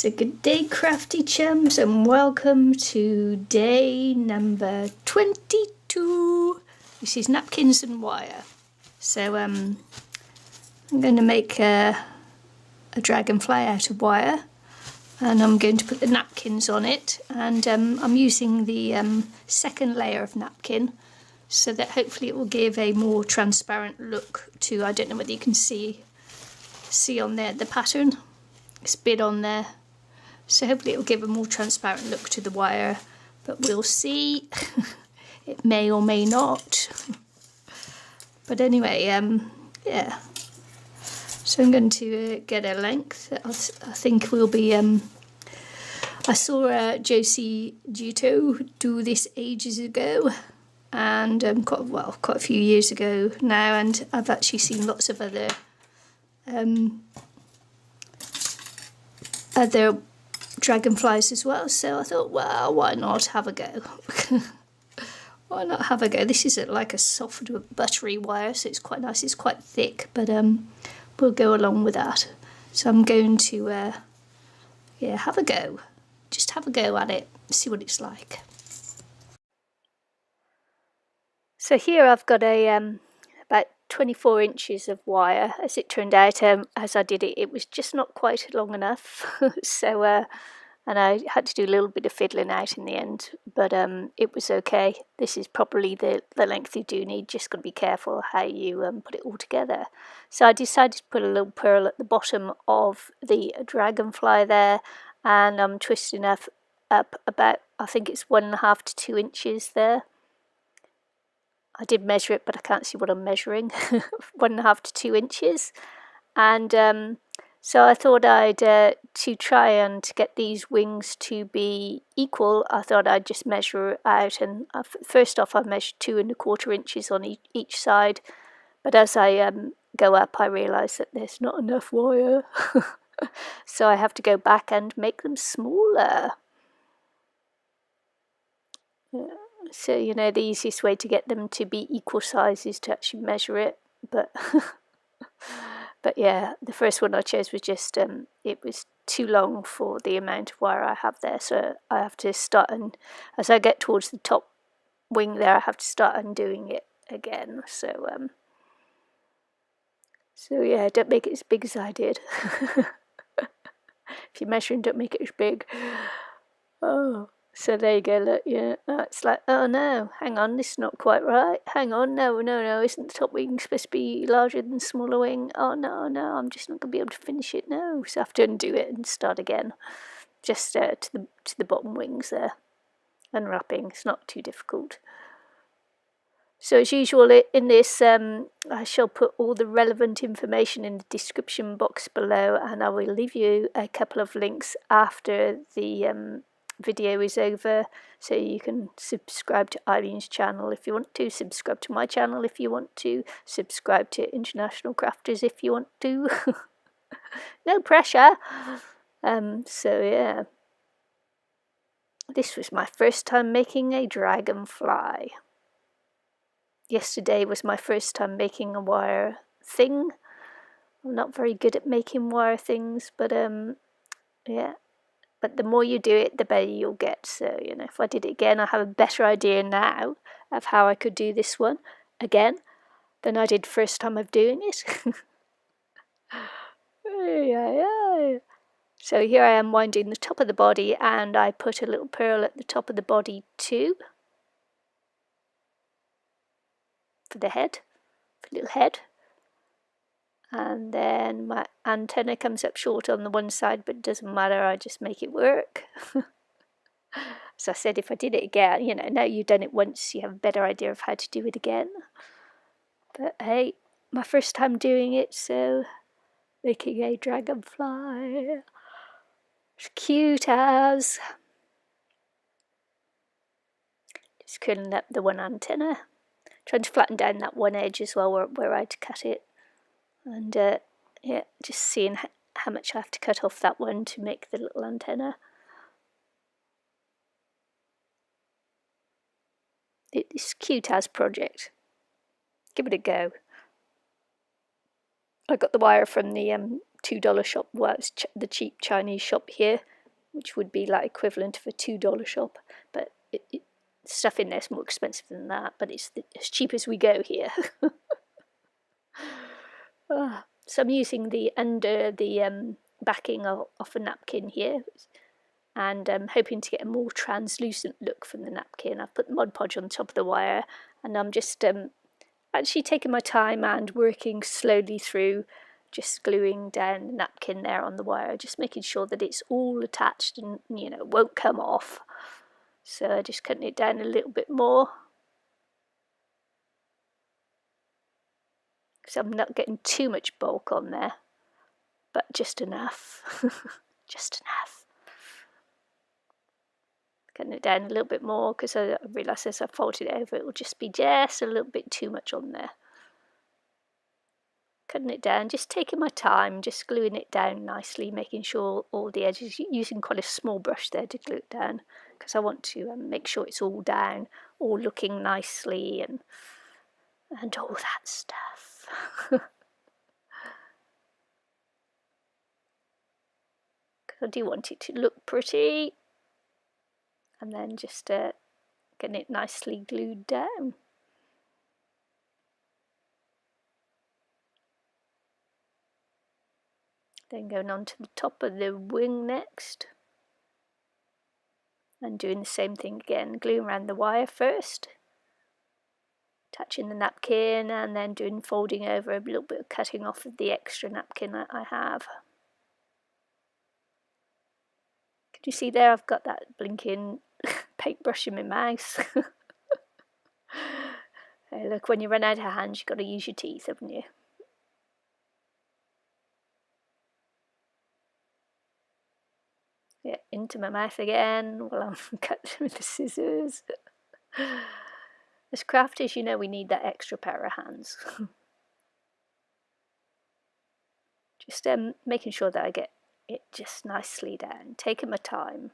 So good day, crafty chums, and welcome to day number 22. This is napkins and wire. So I'm going to make a dragonfly out of wire, and I'm going to put the napkins on it, and I'm using the second layer of napkin so that hopefully it will give a more transparent look to, I don't know whether you can see on there the pattern, it's a bit on there. So hopefully it will give a more transparent look to the wire, but we'll see. It may or may not. But anyway, yeah. So I'm going to get a length. I think we'll be. I saw Josie Gito do this ages ago, and quite a few years ago now, and I've actually seen lots of other dragonflies as well, so I thought, well, why not have a go? Why not have a go? This is like a soft buttery wire, so it's quite nice. It's quite thick, but we'll go along with that. So I'm going to have a go. Just have a go at it, see what it's like. So here I've got a about 24 inches of wire. As it turned out, as I did it, it was just not quite long enough. So and I had to do a little bit of fiddling out in the end, but it was okay. This is probably the length you do need, just got to be careful how you put it all together. So I decided to put a little pearl at the bottom of the dragonfly there, and I'm twisting up about, I think it's 1.5 to 2 inches there. I did measure it, but I can't see what I'm measuring. 1.5 to 2 inches. And so I thought I'd, to try and get these wings to be equal, I thought I'd just measure it out. And first off, I measured 2.25 inches on each side. But as I go up, I realise that there's not enough wire. So I have to go back and make them smaller. So, you know, the easiest way to get them to be equal size is to actually measure it. But but yeah, the first one I chose was just, it was too long for the amount of wire I have there. So I have to start, and as I get towards the top wing there, I have to start undoing it again. So yeah, don't make it as big as I did. If you're measuring, don't make it as big. Oh. So there you go, look, yeah, it's like, oh no, hang on, this is not quite right. Hang on, no, isn't the top wing supposed to be larger than the smaller wing? Oh no, I'm just not going to be able to finish it, no. So I have to undo it and start again, just to the bottom wings there. Unwrapping, it's not too difficult. So as usual in this, I shall put all the relevant information in the description box below, and I will leave you a couple of links after the video is over, so you can subscribe to Eileen's channel if you want to, subscribe to my channel if you want to, subscribe to International Crafters if you want to. No pressure. So yeah, this was my first time making a dragonfly. Yesterday was my first time making a wire thing. I'm not very good at making wire things, but yeah. But the more you do it, the better you'll get. So, you know, if I did it again, I have a better idea now of how I could do this one again than I did first time of doing it. So here I am winding the top of the body, and I put a little pearl at the top of the body too. For the head, for the little head. And then my antenna comes up short on the one side, but it doesn't matter, I just make it work. So I said, if I did it again, you know, now you've done it once, you have a better idea of how to do it again. But hey, my first time doing it, so making a dragonfly. It's cute as. Just curling up the one antenna. Trying to flatten down that one edge as well where I had to cut it. And yeah, just seeing how much I have to cut off that one to make the little antenna. It's cute as project. Give it a go. I got the wire from the $2 shop. Well, it's the cheap Chinese shop here, which would be like equivalent of a $2 shop, but stuff in there's more expensive than that, but it's as cheap as we go here. So I'm using the under the backing off a napkin here, and I'm hoping to get a more translucent look from the napkin. I've put the Mod Podge on top of the wire, and I'm just actually taking my time and working slowly through, just gluing down the napkin there on the wire, just making sure that it's all attached and, you know, won't come off. So just cutting it down a little bit more, so I'm not getting too much bulk on there, but just enough. Just enough. Cutting it down a little bit more because I realise as I fold it over it will just be just a little bit too much on there. Cutting it down, just taking my time, just gluing it down nicely, making sure all the edges, using quite a small brush there to glue it down, because I want to make sure it's all down, all looking nicely and all that stuff. Because I do want it to look pretty, and then just getting it nicely glued down. Then going on to the top of the wing next, and doing the same thing again, gluing around the wire first, attaching the napkin, and then folding over a little bit of cutting off of the extra napkin that I have. Can you see there I've got that blinking paintbrush in my mouth? Hey, look, when you run out of hands you've got to use your teeth, haven't you? Yeah, into my mouth again while I'm cutting with the scissors. As crafters, you know we need that extra pair of hands. Just making sure that I get it just nicely down, taking my time.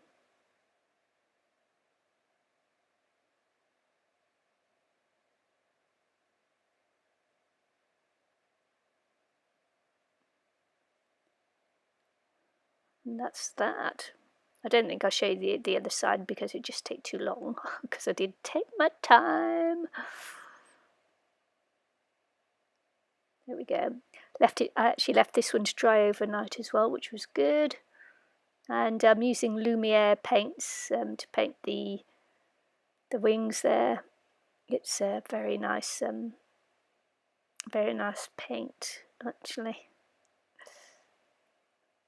And that's that. I don't think I'll show you the other side because it'd just take too long, because I did take my time. There we go. I actually left this one to dry overnight as well, which was good. And I'm using Lumiere paints to paint the wings there. It's a very nice paint, actually.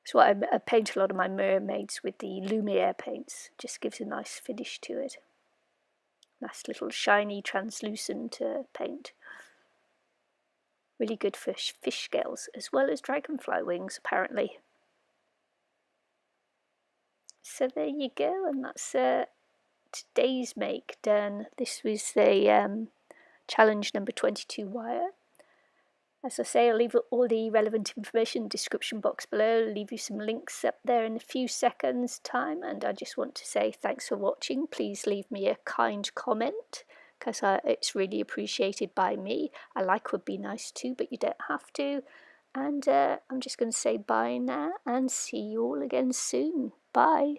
That's why I paint a lot of my mermaids with the Lumiere paints. Just gives a nice finish to it. Nice little shiny translucent paint. Really good for fish scales as well as dragonfly wings, apparently. So there you go, and that's today's make done. This was the challenge number 22 wire. As I say, I'll leave all the relevant information in the description box below. I'll leave you some links up there in a few seconds time, and I just want to say thanks for watching. Please leave me a kind comment, because it's really appreciated by me. A like would be nice too, but you don't have to. And I'm just going to say bye now and see you all again soon. Bye.